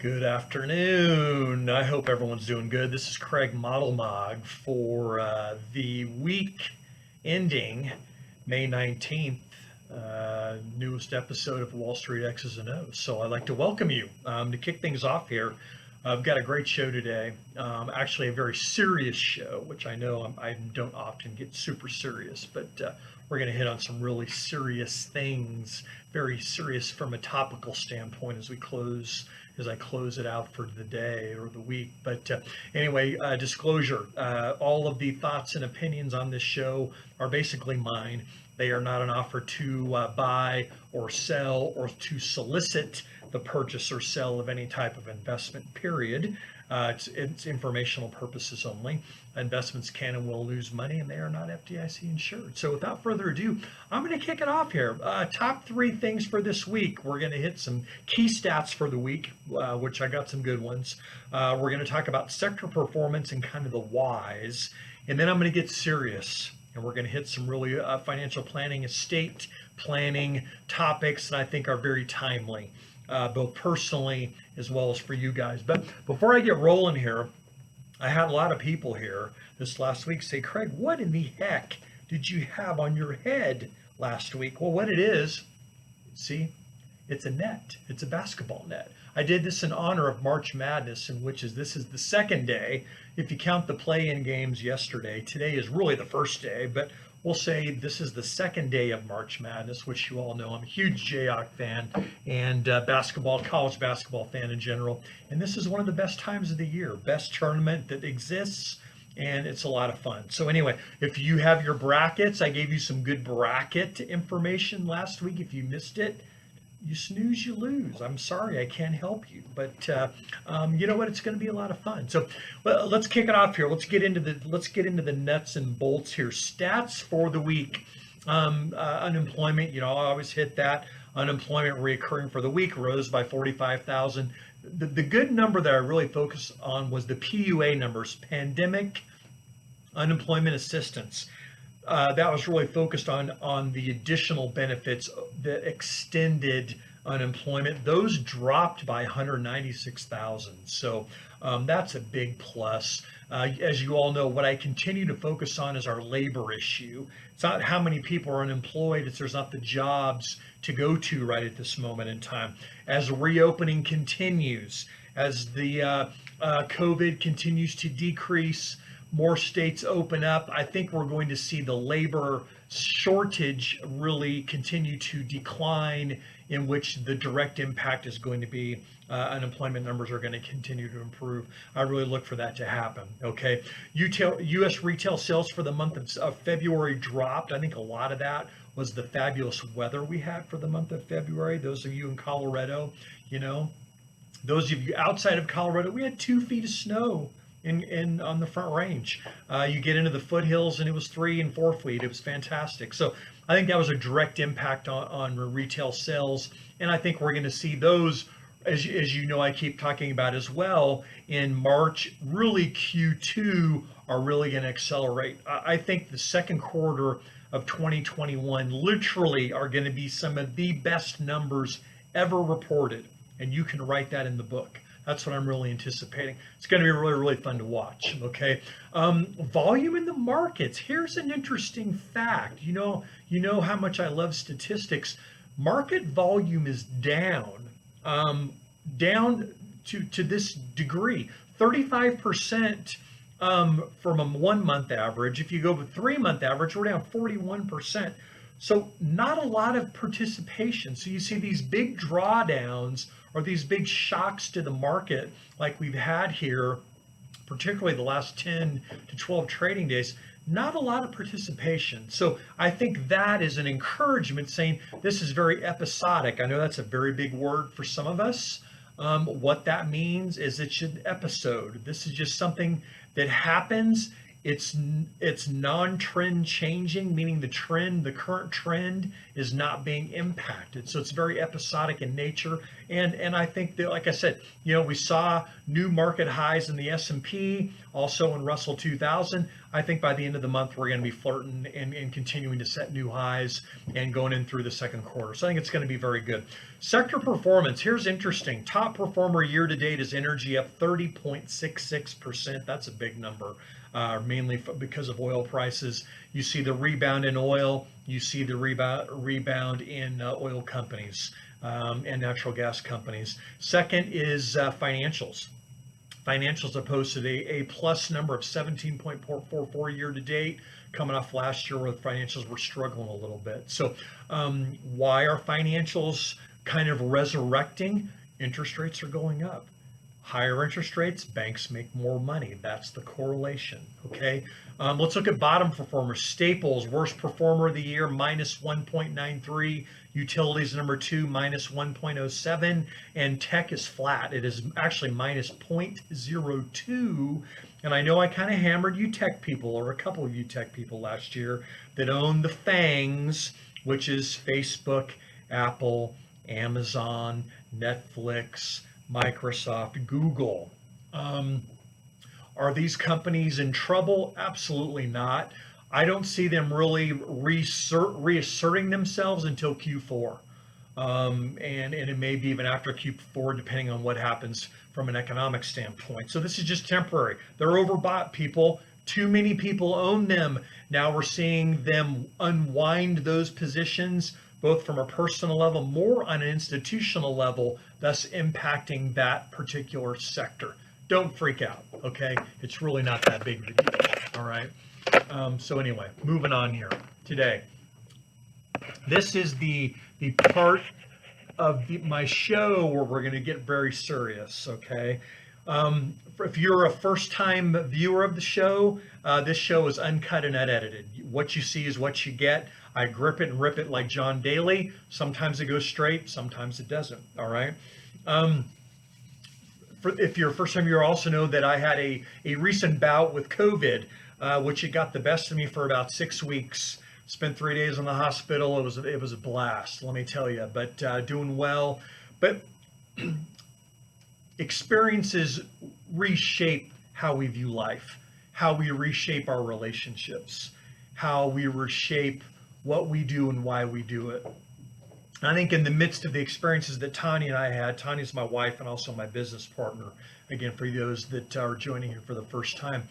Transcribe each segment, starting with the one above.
Good afternoon. I hope everyone's doing good. This is Craig Modelmog for the week ending May 19th, newest episode of Wall Street X's and O's. So I'd like to welcome you to kick things off here. I've got a great show today, actually a very serious show, which I know I don't often get super serious, but we're going to hit on some really serious things, very serious from a topical standpoint as I close it out for the day or the week. But anyway, disclosure, all of the thoughts and opinions on this show are basically mine. They are not an offer to buy or sell or to solicit the purchase or sale of any type of investment, period. It's informational purposes only. Investments can and will lose money, and they are not FDIC insured. So without further ado, I'm going to kick it off here. Top three things for this week. We're going to hit some key stats for the week, which I got some good ones. We're going to talk about sector performance and kind of the whys. And then I'm going to get serious, and we're going to hit some really financial planning, estate planning topics that I think are very timely, both personally as well as for you guys. But before I get rolling here, I had a lot of people here this last week say, Craig, what in the heck did you have on your head last week? Well, what it is, see, it's a net. It's a basketball net. I did this in honor of March Madness, this is the second day. If you count the play-in games yesterday, today is really the first day, but we'll say this is the second day of March Madness, which you all know I'm a huge Jayhawk fan and college basketball fan in general. And this is one of the best times of the year, best tournament that exists, and it's a lot of fun. So anyway, if you have your brackets, I gave you some good bracket information last week. If you missed it, you snooze, you lose. I'm sorry, I can't help you, but you know what? It's going to be a lot of fun. So let's kick it off here. Let's get into the nuts and bolts here. Stats for the week. Unemployment. I always hit that. Unemployment reoccurring for the week rose by 45,000. The good number that I really focused on was the PUA numbers, pandemic unemployment assistance. That was really focused on the additional benefits, the extended unemployment. Those dropped by 196,000. So that's a big plus. As you all know, what I continue to focus on is our labor issue. It's not how many people are unemployed, there's not the jobs to go to right at this moment in time. As reopening continues, as the COVID continues to decrease, more states open up, I think we're going to see the labor shortage really continue to decline, in which the direct impact is going to be unemployment numbers are going to continue to improve. I really look for that to happen. Okay, U.S. retail sales for the month of February dropped. I think a lot of that was the fabulous weather we had for the month of February. Those of you in Colorado, those of you outside of Colorado, we had 2 feet of snow on the Front Range. You get into the foothills and it was 3 and 4 feet. It was fantastic. So I think that was a direct impact on retail sales, and I think we're going to see those, as you know, I keep talking about as well in March. Really, Q2 are really going to accelerate. I think the second quarter of 2021 literally are going to be some of the best numbers ever reported, and you can write that in the book. That's what I'm really anticipating. It's going to be really, really fun to watch. Okay, volume in the markets. Here's an interesting fact. You know how much I love statistics. Market volume is down to this degree, 35% from a 1 month average. If you go with 3 month average, we're down 41%. So not a lot of participation. So you see these big drawdowns or these big shocks to the market like we've had here, particularly the last 10 to 12 trading days, not a lot of participation. So I think that is an encouragement, saying this is very episodic. I know that's a very big word for some of us. What that means is it's an episode. This is just something that happens it's non-trend changing, meaning the current trend is not being impacted. So it's very episodic in nature. And I think that, like I said, we saw new market highs in the S&P, also in Russell 2000. I think by the end of the month, we're going to be flirting and continuing to set new highs and going in through the second quarter. So I think it's going to be very good. Sector performance, here's interesting. Top performer year to date is energy, up 30.66%. That's a big number. Mainly because of oil prices. You see the rebound in oil, you see the rebound in oil companies and natural gas companies. Second is financials. Financials have posted a plus number of 17.44 year to date, coming off last year where the financials were struggling a little bit. So why are financials kind of resurrecting? Interest rates are going up. Higher interest rates, banks make more money. That's the correlation, okay? Let's look at bottom performers. Staples, worst performer of the year, minus 1.93. Utilities, number 2, minus 1.07. And tech is flat. It is actually minus 0.02. And I know I kind of hammered you tech people, or a couple of you tech people last year, that own the FANGs, which is Facebook, Apple, Amazon, Netflix, Microsoft, Google. Are these companies in trouble? Absolutely not. I don't see them really reasserting themselves until Q4. And it may be even after Q4, depending on what happens from an economic standpoint. So this is just temporary. They're overbought, people. Too many people own them. Now we're seeing them unwind those positions, both from a personal level, more on an institutional level, thus impacting that particular sector. Don't freak out, okay? It's really not that big of a deal, all right? So anyway, moving on here today. This is the part of my show where we're going to get very serious, okay? If you're a first-time viewer of the show, this show is uncut and unedited. What you see is what you get. I grip it and rip it like John Daly. Sometimes it goes straight, sometimes it doesn't, all right? If you're a first-time viewer, also know that I had a recent bout with COVID, which it got the best of me for about 6 weeks. Spent 3 days in the hospital. It was a blast, let me tell you, but doing well. But experiences reshape how we view life, how we reshape our relationships, how we reshape what we do and why we do it. I think in the midst of the experiences that Tanya and I had, Tanya's my wife and also my business partner, again, for those that are joining here for the first time,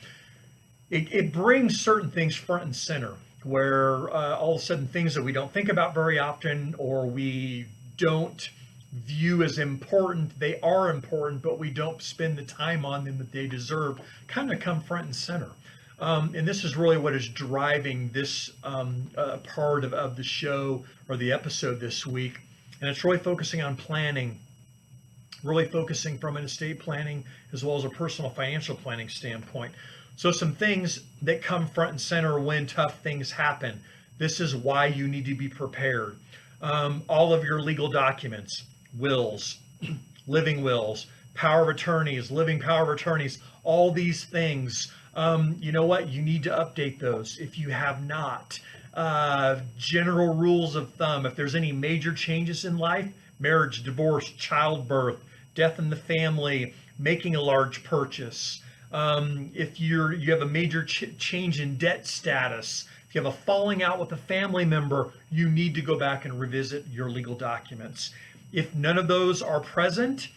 it brings certain things front and center, where all of a sudden things that we don't think about very often or we don't view as important, they are important, but we don't spend the time on them that they deserve, kind of come front and center. And this is really what is driving this part of the show or the episode this week. And it's really focusing on planning, really focusing from an estate planning as well as a personal financial planning standpoint. So some things that come front and center when tough things happen. This is why you need to be prepared. All of your legal documents, wills, living wills, power of attorneys, living power of attorneys, all these things. You know what? You need to update those if you have not. General rules of thumb. If there's any major changes in life, marriage, divorce, childbirth, death in the family, making a large purchase. If you have a major change in debt status, if you have a falling out with a family member, you need to go back and revisit your legal documents. If none of those are present,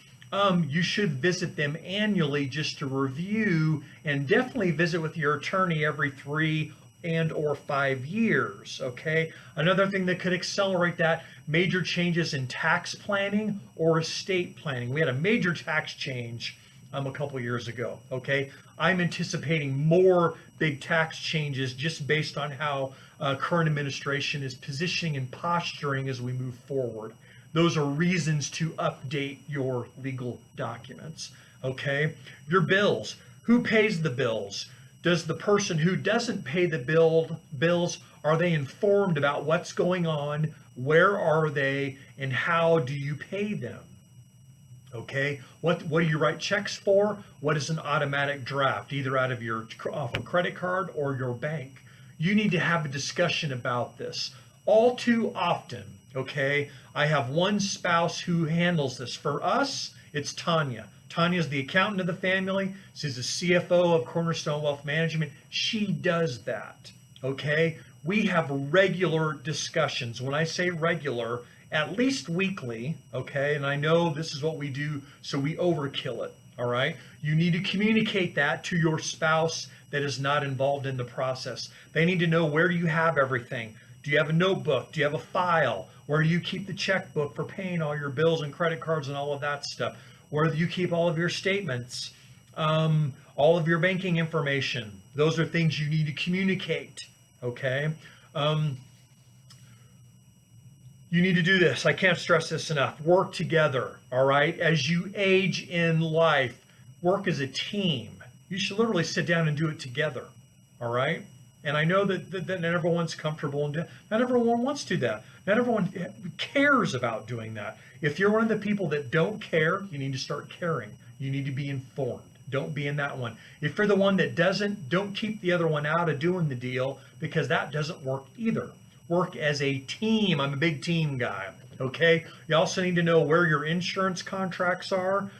you should visit them annually just to review, and definitely visit with your attorney every 3 and or 5 years, okay? Another thing that could accelerate that, major changes in tax planning or estate planning. We had a major tax change a couple years ago, okay? I'm anticipating more big tax changes just based on how current administration is positioning and posturing as we move forward. Those are reasons to update your legal documents, okay? Your bills. Who pays the bills? Does the person who doesn't pay the bills, are they informed about what's going on? Where are they? And how do you pay them? Okay, what do you write checks for? What is an automatic draft, either out of your off a credit card or your bank? You need to have a discussion about this. All too often, okay, I have one spouse who handles this. For us, it's Tanya. Tanya is the accountant of the family. She's the CFO of Cornerstone Wealth Management. She does that, okay? We have regular discussions. When I say regular, at least weekly, okay? And I know this is what we do, so we overkill it, all right? You need to communicate that to your spouse that is not involved in the process. They need to know, where do you have everything? Do you have a notebook? Do you have a file? Where do you keep the checkbook for paying all your bills and credit cards and all of that stuff? Where do you keep all of your statements? All of your banking information? Those are things you need to communicate, okay? You need to do this. I can't stress this enough. Work together, all right? As you age in life, work as a team. You should literally sit down and do it together, all right? And I know that not everyone's comfortable, and not everyone wants to do that. Not everyone cares about doing that. If you're one of the people that don't care, you need to start caring. You need to be informed. Don't be in that one. If you're the one that doesn't, don't keep the other one out of doing the deal, because that doesn't work either. Work as a team. I'm a big team guy. Okay. You also need to know where your insurance contracts are,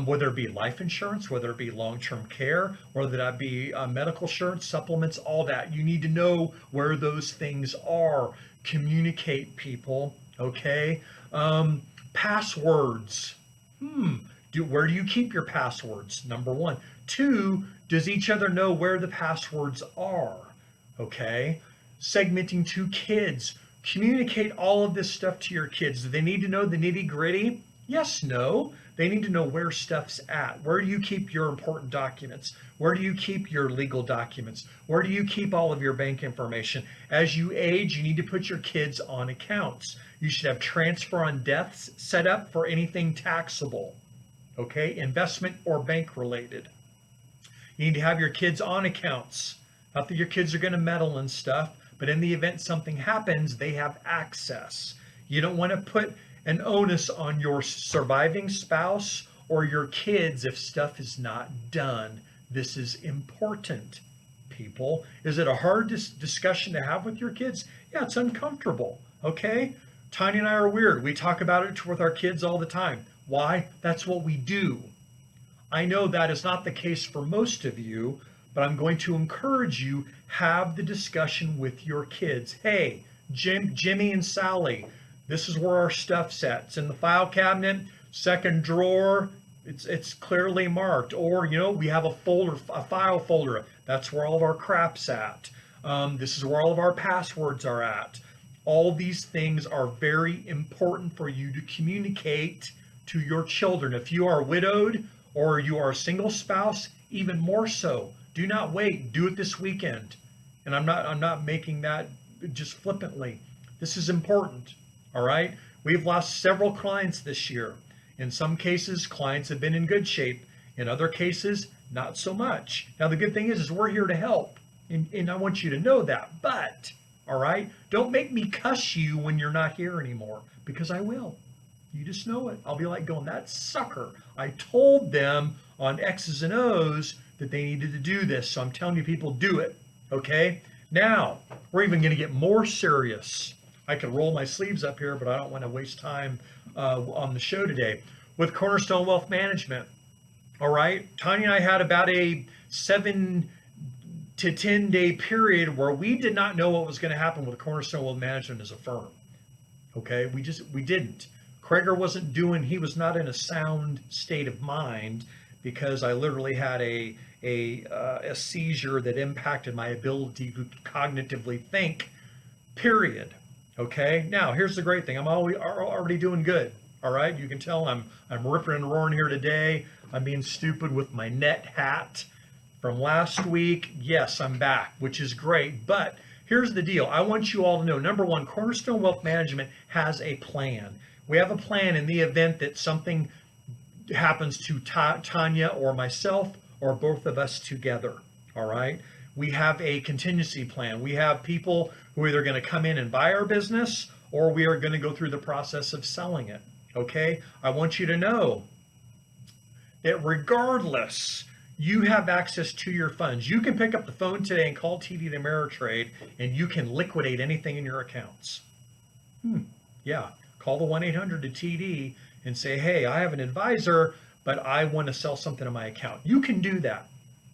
whether it be life insurance, whether it be long-term care, whether that be medical insurance, supplements, all that. You need to know where those things are. Communicate, people. Okay. Passwords. Where do you keep your passwords? Number one. Two, does each other know where the passwords are? Okay. Segmenting to kids. Communicate all of this stuff to your kids. Do they need to know the nitty-gritty? Yes, no. They need to know where stuff's at. Where do you keep your important documents? Where do you keep your legal documents? Where do you keep all of your bank information? As you age, you need to put your kids on accounts. You should have transfer on deaths set up for anything taxable, okay? Investment or bank related. You need to have your kids on accounts. Not that your kids are going to meddle and stuff, but in the event something happens, they have access. You don't want to put an onus on your surviving spouse or your kids if stuff is not done. This is important, people. Is it a hard discussion to have with your kids? Yeah, it's uncomfortable, okay? Tanya and I are weird. We talk about it with our kids all the time. Why? That's what we do. I know that is not the case for most of you, but I'm going to encourage you, have the discussion with your kids. Hey, Jimmy and Sally, this is where our stuff's at. It's in the file cabinet, second drawer. It's clearly marked. Or, we have a folder, a file folder. That's where all of our crap's at. This is where all of our passwords are at. All these things are very important for you to communicate to your children. If you are widowed or you are a single spouse, even more so. Do not wait. Do it this weekend. And I'm not making that just flippantly. This is important. All right. We've lost several clients this year. In some cases, clients have been in good shape. In other cases, not so much. Now, the good thing is we're here to help. And I want you to know that. But, all right, don't make me cuss you when you're not here anymore, because I will. You just know it. I'll be like going, that sucker. I told them on X's and O's that they needed to do this. So I'm telling you, people, do it. Okay? Now, we're even going to get more serious. I could roll my sleeves up here, but I don't want to waste time on the show today. With Cornerstone Wealth Management, all right, Tanya and I had about a 7 to 10 day period where we did not know what was going to happen with Cornerstone Wealth Management as a firm. Okay, we didn't. Krager wasn't he was not in a sound state of mind, because I literally had a seizure that impacted my ability to cognitively think, period. Okay, now here's the great thing. I'm already doing good. All right, you can tell I'm ripping and roaring here today. I'm being stupid with my net hat from last week. Yes, I'm back, which is great. But here's the deal. I want you all to know, number one, Cornerstone Wealth Management has a plan. We have a plan in the event that something happens to Tanya or myself or both of us together. All right. We have a contingency plan. We have people who are either going to come in and buy our business, or we are going to go through the process of selling it. Okay. I want you to know, that regardless, you have access to your funds. You can pick up the phone today and call TD Ameritrade, and you can liquidate anything in your accounts. Yeah, call the 1-800 to TD and say, hey, I have an advisor, but I want to sell something in my account. You can do that.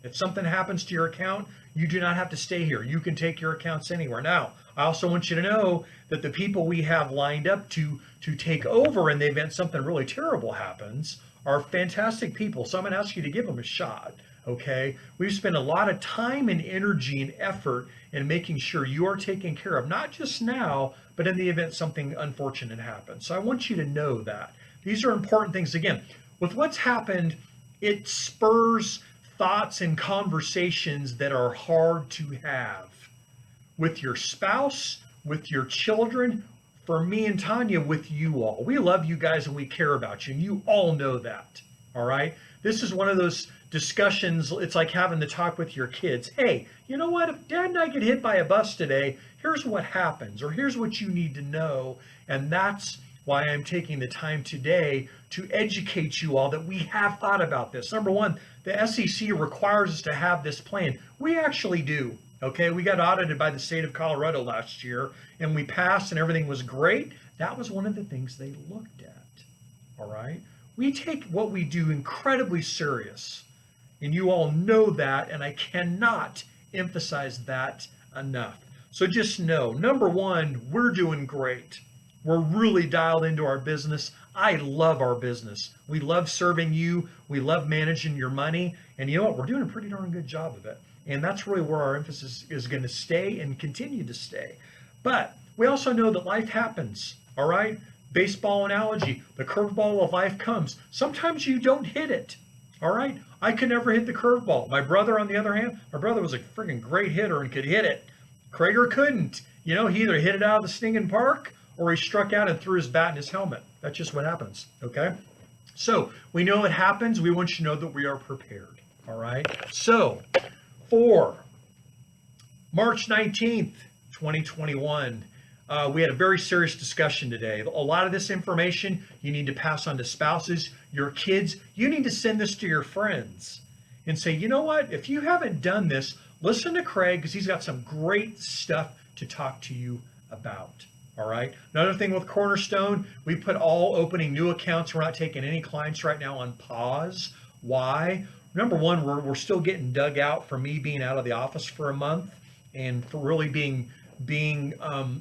If something happens to your account, you do not have to stay here. You can take your accounts anywhere. Now, I also want you to know that the people we have lined up to take over in the event something really terrible happens are fantastic people. So I'm going to ask you to give them a shot. Okay, we've spent a lot of time and energy and effort in making sure you are taken care of, not just now, but in the event something unfortunate happens. So I want you to know that. These are important things. Again, with what's happened, it spurs thoughts and conversations that are hard to have with your spouse, with your children, for me and Tanya, with you all. We love you guys and we care about you, and you all know that. All right? This is one of those discussions, it's like having the talk with your kids. Hey, you know what? If Dad and I get hit by a bus today, here's what happens, or here's what you need to know. And that's why I'm taking the time today to educate you all that we have thought about this. Number one, the SEC requires us to have this plan. We actually do. Okay, we got audited by the state of Colorado last year, and we passed and everything was great. That was one of the things they looked at. All right? We take what we do incredibly serious, and you all know that, and I cannot emphasize that enough. So just know, number one, we're doing great. We're really dialed into our business. I love our business. We love serving you. We love managing your money. And you know what? We're doing a pretty darn good job of it. And that's really where our emphasis is going to stay and continue to stay. But we also know that life happens, all right? Baseball analogy, the curveball of life comes. Sometimes you don't hit it, all right? I could never hit the curveball. My brother, on the other hand, my brother was a freaking great hitter and could hit it. Krager couldn't. You know, he either hit it out of the stinking park or he struck out and threw his bat in his helmet. That's just what happens, okay? So we know it happens. We want you to know that we are prepared, all right? So for March 19th, 2021, we had a very serious discussion today. A lot of this information you need to pass on to spouses, your kids. You need to send this to your friends and say, you know what? If you haven't done this, listen to Craig because he's got some great stuff to talk to you about. All right. Another thing with Cornerstone, we put all opening new accounts. We're not taking any clients right now on pause. Why? Number one, we're still getting dug out for me being out of the office for a month and for really being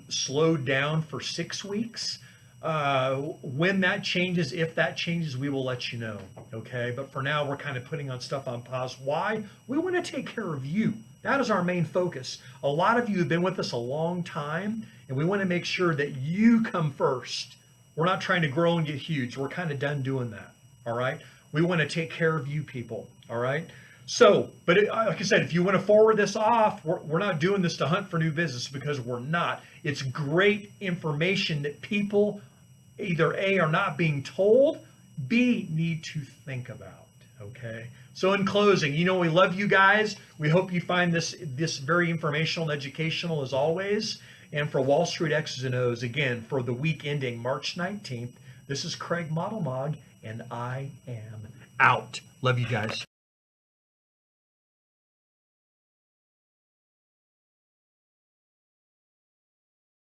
slowed down for 6 weeks. When that changes, if that changes, we will let you know. Okay. But for now, we're kind of putting on stuff on pause. Why? We want to take care of you. That is our main focus. A lot of you have been with us a long time, and we want to make sure that you come first. We're not trying to grow and get huge. We're kind of done doing that. All right. We want to take care of you people. All right. So, but like I said, if you want to forward this off, we're not doing this to hunt for new business because we're not. It's great information that people either A, are not being told, B, need to think about. Okay. So in closing, you know, we love you guys. We hope you find this very informational and educational as always. And for Wall Street X's and O's, again, for the week ending March 19th, this is Craig Modelmog, and I am out. Love you guys.